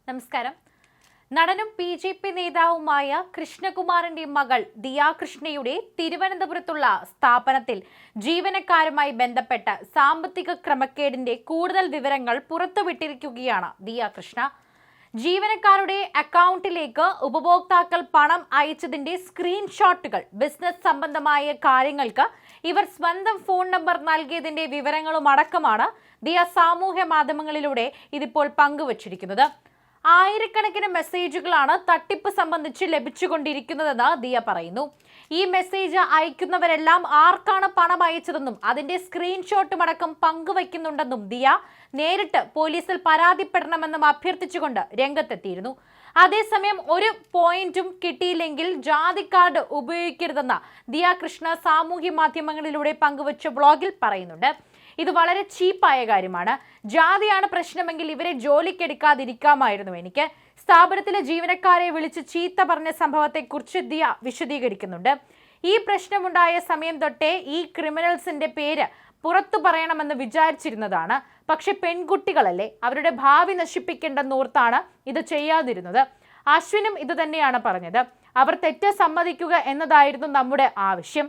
നമസ്കാരം. നടനും ബി.ജെ.പി. നേതാവുമായ കൃഷ്ണകുമാറിന്റെ മകൾ ദിയ കൃഷ്ണയുടെ തിരുവനന്തപുരത്തുള്ള സ്ഥാപനത്തിൽ ജീവനക്കാരുമായി ബന്ധപ്പെട്ട സാമ്പത്തിക ക്രമക്കേടിന്റെ കൂടുതൽ വിവരങ്ങൾ പുറത്തുവിട്ടിരിക്കുകയാണ് ദിയ കൃഷ്ണ. ജീവനക്കാരുടെ അക്കൗണ്ടിലേക്ക് ഉപഭോക്താക്കൾ പണം അയച്ചതിന്റെ സ്ക്രീൻഷോട്ടുകൾ, ബിസിനസ് സംബന്ധമായ കാര്യങ്ങൾക്ക് ഇവർ സ്വന്തം ഫോൺ നമ്പർ നൽകിയതിന്റെ വിവരങ്ങളും അടക്കമാണ് ദിയ സാമൂഹ്യ മാധ്യമങ്ങളിലൂടെ ഇതിപ്പോൾ പങ്കുവച്ചിരിക്കുന്നത്. ആയിരക്കണക്കിന് മെസ്സേജുകളാണ് തട്ടിപ്പ് സംബന്ധിച്ച് ലഭിച്ചുകൊണ്ടിരിക്കുന്നതെന്ന് ദിയ പറയുന്നു. ഈ മെസ്സേജ് അയക്കുന്നവരെല്ലാം ആർക്കാണ് പണം അയച്ചതെന്നും അതിന്റെ സ്ക്രീൻഷോട്ടും അടക്കം പങ്കുവയ്ക്കുന്നുണ്ടെന്നും ദിയ നേരിട്ട് പോലീസിൽ പരാതിപ്പെടണമെന്നും അഭ്യർത്ഥിച്ചുകൊണ്ട് രംഗത്തെത്തിയിരുന്നു. അതേസമയം ഒരു പോയിന്റും കിട്ടിയില്ലെങ്കിൽ ജാതി കാർഡ് ഉപയോഗിക്കരുതെന്ന് ദിയ കൃഷ്ണ സാമൂഹ്യ മാധ്യമങ്ങളിലൂടെ പങ്കുവച്ച ബ്ലോഗിൽ പറയുന്നുണ്ട്. ഇത് വളരെ ചീപ്പായ കാര്യമാണ്. ജാതിയാണ് പ്രശ്നമെങ്കിൽ ഇവരെ ജോലിക്കെടുക്കാതിരിക്കാമായിരുന്നു. എനിക്ക് സ്ഥാപനത്തിലെ ജീവനക്കാരെ വിളിച്ച് ചീത്ത പറഞ്ഞ സംഭവത്തെക്കുറിച്ച് ദിയ വിശദീകരിക്കുന്നുണ്ട്. ഈ പ്രശ്നമുണ്ടായ സമയം തൊട്ടേ ഈ ക്രിമിനൽസിന്റെ പേര് പുറത്തു പറയണമെന്ന് വിചാരിച്ചിരുന്നതാണ്. പക്ഷെ പെൺകുട്ടികളല്ലേ, അവരുടെ ഭാവി നശിപ്പിക്കേണ്ടെന്നോർത്താണ് ഇത് ചെയ്യാതിരുന്നത്. അശ്വിനും ഇത് തന്നെയാണ് പറഞ്ഞത്. അവർ തെറ്റ് സമ്മതിക്കുക എന്നതായിരുന്നു നമ്മുടെ ആവശ്യം.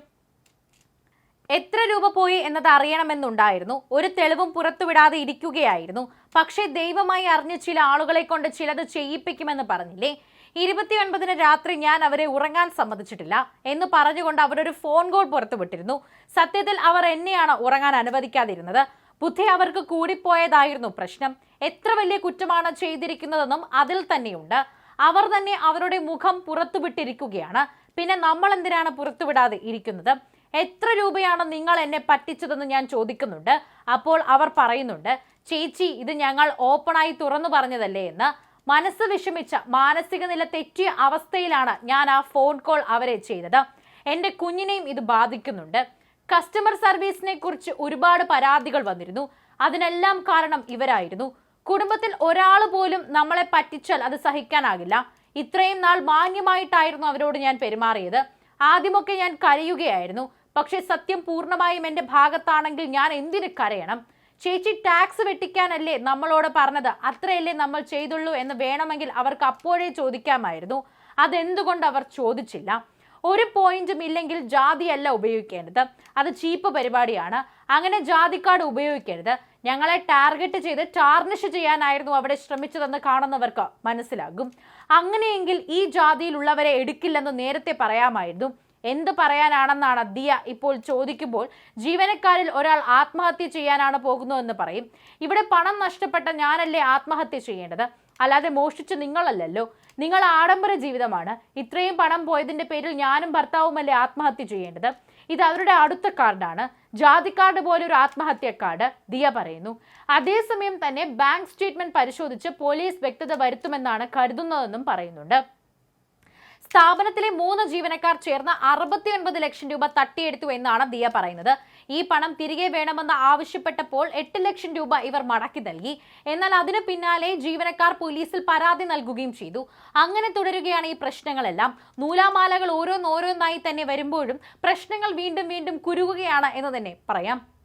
എത്ര രൂപ പോയി എന്നത് അറിയണമെന്നുണ്ടായിരുന്നു. ഒരു തെളിവും പുറത്തുവിടാതെ ഇരിക്കുകയായിരുന്നു. പക്ഷേ ദൈവമായി അറിഞ്ഞ ചില ആളുകളെ കൊണ്ട് ചിലത് ചെയ്യിപ്പിക്കുമെന്ന് പറഞ്ഞില്ലേ. 29-ന് രാത്രി ഞാൻ അവരെ ഉറങ്ങാൻ സമ്മതിച്ചിട്ടില്ല എന്ന് പറഞ്ഞുകൊണ്ട് അവരൊരു ഫോൺ കോൾ പുറത്തുവിട്ടിരുന്നു. സത്യത്തിൽ അവർ എന്നെയാണ് ഉറങ്ങാൻ അനുവദിക്കാതിരുന്നത്. ബുദ്ധി അവർക്ക് കൂടിപ്പോയതായിരുന്നു പ്രശ്നം. എത്ര വലിയ കുറ്റമാണ് ചെയ്തിരിക്കുന്നതെന്നും അതിൽ തന്നെയുണ്ട്. അവർ തന്നെ അവരുടെ മുഖം പുറത്തുവിട്ടിരിക്കുകയാണ്. പിന്നെ നമ്മൾ എന്തിനാണ് പുറത്തുവിടാതെ ഇരിക്കുന്നത്? എത്ര രൂപയാണ് നിങ്ങൾ എന്നെ പറ്റിച്ചതെന്ന് ഞാൻ ചോദിക്കുന്നുണ്ട്. അപ്പോൾ അവർ പറയുന്നുണ്ട്, ചേച്ചി ഇത് ഞങ്ങൾ ഓപ്പണായി തുറന്നു പറഞ്ഞതല്ലേ എന്ന്. മനസ്സ് വിഷമിച്ച, മാനസിക നില തെറ്റിയ അവസ്ഥയിലാണ് ഞാൻ ആ ഫോൺ കോൾ അവരെ ചെയ്തത്. എൻ്റെ കുഞ്ഞിനെയും ഇത് ബാധിക്കുന്നുണ്ട്. കസ്റ്റമർ സർവീസിനെ കുറിച്ച് ഒരുപാട് പരാതികൾ വന്നിരുന്നു. അതിനെല്ലാം കാരണം ഇവരായിരുന്നു. കുടുംബത്തിൽ ഒരാൾ പോലും നമ്മളെ പറ്റിച്ചാൽ അത് സഹിക്കാനാകില്ല. ഇത്രയും നാൾ മാന്യമായിട്ടായിരുന്നു അവരോട് ഞാൻ പെരുമാറിയത്. ആദ്യമൊക്കെ ഞാൻ കരയുകയായിരുന്നു. പക്ഷെ സത്യം പൂർണ്ണമായും എൻ്റെ ഭാഗത്താണെങ്കിൽ ഞാൻ എന്തിന് കരയണം? ചേച്ചി ടാക്സ് വെട്ടിക്കാനല്ലേ നമ്മളോട് പറഞ്ഞത്, അത്രയല്ലേ നമ്മൾ ചെയ്തുള്ളൂ എന്ന് വേണമെങ്കിൽ അവർക്ക് അപ്പോഴേ ചോദിക്കാമായിരുന്നു. അതെന്തുകൊണ്ട് അവർ ചോദിച്ചില്ല? ഒരു പോയിന്റും ഇല്ലെങ്കിൽ ജാതിയല്ല ഉപയോഗിക്കേണ്ടത്. അത് ചീപ്പ് പരിപാടിയാണ്. അങ്ങനെ ജാതി കാർഡ് ഉപയോഗിക്കരുത്. ഞങ്ങളെ ടാർഗറ്റ് ചെയ്ത് ടാർണിഷ് ചെയ്യാനായിരുന്നു അവിടെ ശ്രമിച്ചതെന്ന് കാണുന്നവർക്ക് മനസ്സിലാകും. അങ്ങനെയെങ്കിൽ ഈ ജാതിയിലുള്ളവരെ എടുക്കില്ലെന്ന് നേരത്തെ പറയാമായിരുന്നു. എന്ത് പറയാനാണെന്നാണ് ദിയ ഇപ്പോൾ ചോദിക്കുമ്പോൾ ജീവനക്കാരിൽ ഒരാൾ ആത്മഹത്യ ചെയ്യാനാണ് പോകുന്നതെന്ന് പറയും. ഇവിടെ പണം നഷ്ടപ്പെട്ട ഞാനല്ലേ ആത്മഹത്യ ചെയ്യേണ്ടത്, അല്ലാതെ മോഷ്ടിച്ച് നിങ്ങളല്ലല്ലോ. നിങ്ങൾ ആഡംബര ജീവിതമാണ്. ഇത്രയും പണം പോയതിന്റെ പേരിൽ ഞാനും ഭർത്താവുമല്ലേ ആത്മഹത്യ ചെയ്യേണ്ടത്? ഇത് അവരുടെ അടുത്ത കാർഡാണ്. ജാതി കാർഡ് പോലെ ഒരു ആത്മഹത്യ കാർഡ്, ദിയ പറയുന്നു. അതേസമയം തന്നെ ബാങ്ക് സ്റ്റേറ്റ്മെന്റ് പരിശോധിച്ച് പോലീസ് വ്യക്തത വരുത്തുമെന്നാണ് കരുതുന്നതെന്നും പറയുന്നുണ്ട്. സ്ഥാപനത്തിലെ 3 ജീവനക്കാർ ചേർന്ന് 69 ലക്ഷം രൂപ തട്ടിയെടുത്തു എന്നാണ് ദിയ പറയുന്നത്. ഈ പണം തിരികെ വേണമെന്ന് ആവശ്യപ്പെട്ടപ്പോൾ 8 ലക്ഷം രൂപ ഇവർ മടക്കി നൽകി. എന്നാൽ അതിന് പിന്നാലെ ജീവനക്കാർ പോലീസിൽ പരാതി നൽകുകയും ചെയ്തു. അങ്ങനെ തുടരുകയാണ് ഈ പ്രശ്നങ്ങളെല്ലാം. നൂലാമാലകൾ ഓരോന്നോരോന്നായി തന്നെ വരുമ്പോഴും പ്രശ്നങ്ങൾ വീണ്ടും വീണ്ടും കുരുകുകയാണ് എന്ന് തന്നെ പറയാം.